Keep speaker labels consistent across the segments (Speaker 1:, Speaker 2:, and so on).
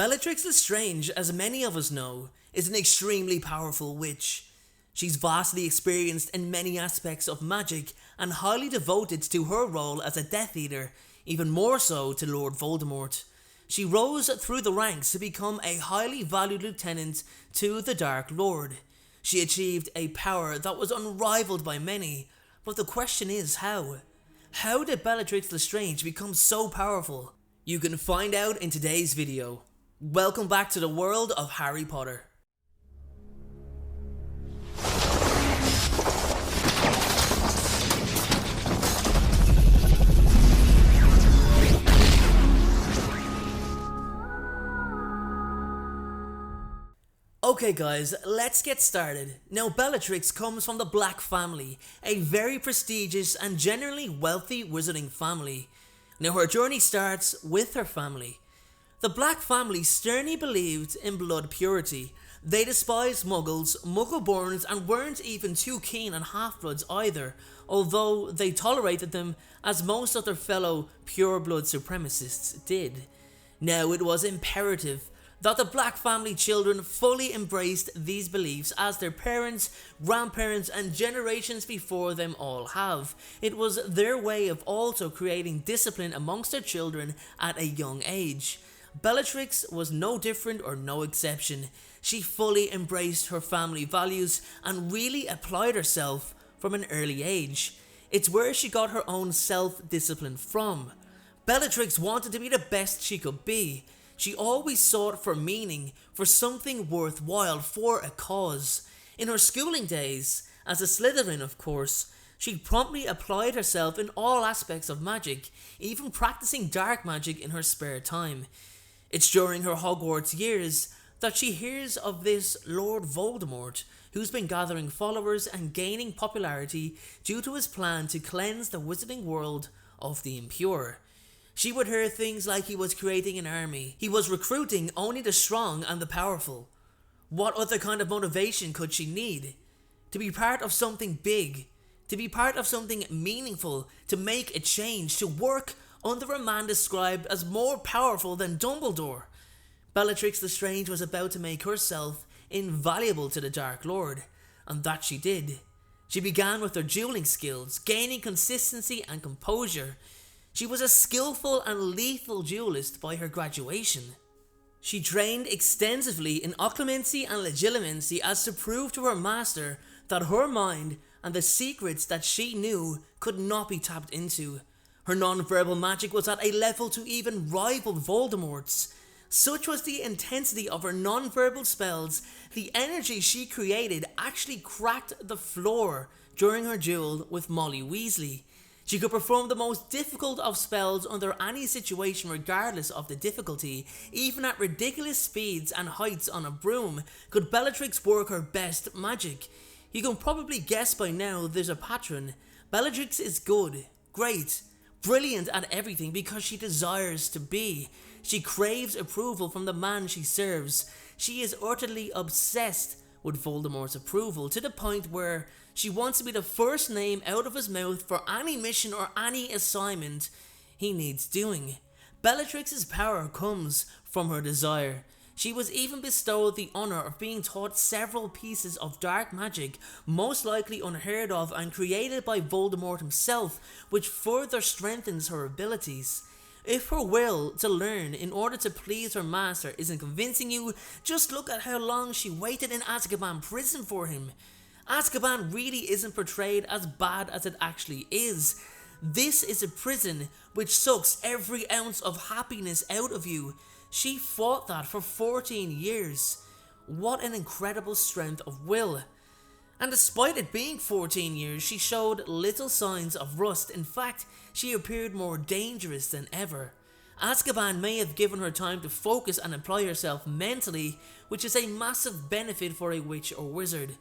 Speaker 1: Bellatrix Lestrange, as many of us know, is an extremely powerful witch. She's vastly experienced in many aspects of magic and highly devoted to her role as a Death Eater, even more so to Lord Voldemort. She rose through the ranks to become a highly valued lieutenant to the Dark Lord. She achieved a power that was unrivalled by many, but the question is how? How did Bellatrix Lestrange become so powerful? You can find out in today's video. Welcome back to the world of Harry Potter. Okay guys, let's get started. Now Bellatrix comes from the Black family, a very prestigious and generally wealthy wizarding family. Now her journey starts with her family. The Black family sternly believed in blood purity. They despised muggles, muggle-borns, and weren't even too keen on half-bloods either, although they tolerated them as most of their fellow pure-blood supremacists did. Now it was imperative that the Black family children fully embraced these beliefs as their parents, grandparents and generations before them all have. It was their way of also creating discipline amongst their children at a young age. Bellatrix was no different or no exception. She fully embraced her family values and really applied herself from an early age. It's where she got her own self-discipline from. Bellatrix wanted to be the best she could be. She always sought for meaning, for something worthwhile, for a cause. In her schooling days, as a Slytherin of course, she promptly applied herself in all aspects of magic, even practicing dark magic in her spare time. It's during her Hogwarts years that she hears of this Lord Voldemort, who's been gathering followers and gaining popularity due to his plan to cleanse the wizarding world of the impure. She would hear things like he was creating an army, he was recruiting only the strong and the powerful. What other kind of motivation could she need? To be part of something big, to be part of something meaningful, to make a change, to work under a man described as more powerful than Dumbledore. Bellatrix Lestrange was about to make herself invaluable to the Dark Lord, and that she did. She began with her dueling skills, gaining consistency and composure. She was a skillful and lethal duelist by her graduation. She trained extensively in occlumency and legilimency as to prove to her master that her mind and the secrets that she knew could not be tapped into. Her non-verbal magic was at a level to even rival Voldemort's. Such was the intensity of her non-verbal spells, the energy she created actually cracked the floor during her duel with Molly Weasley. She could perform the most difficult of spells under any situation regardless of the difficulty. Even at ridiculous speeds and heights on a broom, could Bellatrix work her best magic. You can probably guess by now there's a pattern. Bellatrix is good, great, brilliant at everything because she desires to be. She craves approval from the man she serves. She is utterly obsessed with Voldemort's approval, to the point where she wants to be the first name out of his mouth for any mission or any assignment he needs doing. Bellatrix's power comes from her desire. She was even bestowed the honour of being taught several pieces of dark magic, most likely unheard of and created by Voldemort himself, which further strengthens her abilities. If her will to learn in order to please her master isn't convincing you, just look at how long she waited in Azkaban prison for him. Azkaban really isn't portrayed as bad as it actually is. This is a prison which sucks every ounce of happiness out of you. She fought that for 14 years. What an incredible strength of will. And despite it being 14 years, she showed little signs of rust. In fact, she appeared more dangerous than ever. Azkaban may have given her time to focus and apply herself mentally, which is a massive benefit for a witch or wizard.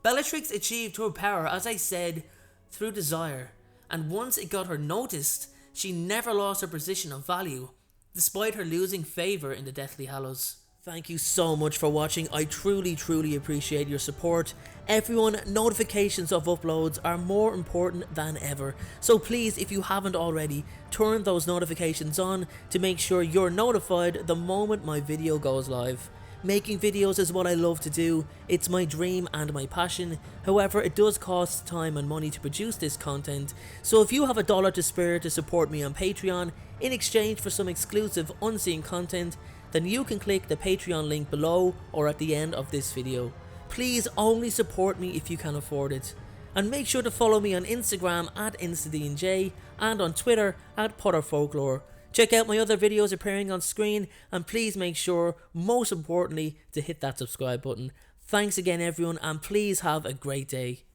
Speaker 1: Bellatrix achieved her power, as I said, through desire, and once it got her noticed, she never lost her position of value, despite her losing favour in the Deathly Hallows. Thank you so much for watching. I truly appreciate your support. Everyone, notifications of uploads are more important than ever. So please, if you haven't already, turn those notifications on to make sure you're notified the moment my video goes live. Making videos is what I love to do. It's my dream and my passion. However, it does cost time and money to produce this content. So if you have $1 to spare to support me on Patreon in exchange for some exclusive unseen content, then you can click the Patreon link below or at the end of this video. Please only support me if you can afford it. And make sure to follow me on Instagram at InstaDeanJ and on Twitter at PotterFolklore. Check out my other videos appearing on screen, and please make sure, most importantly, to hit that subscribe button. Thanks again everyone, and please have a great day.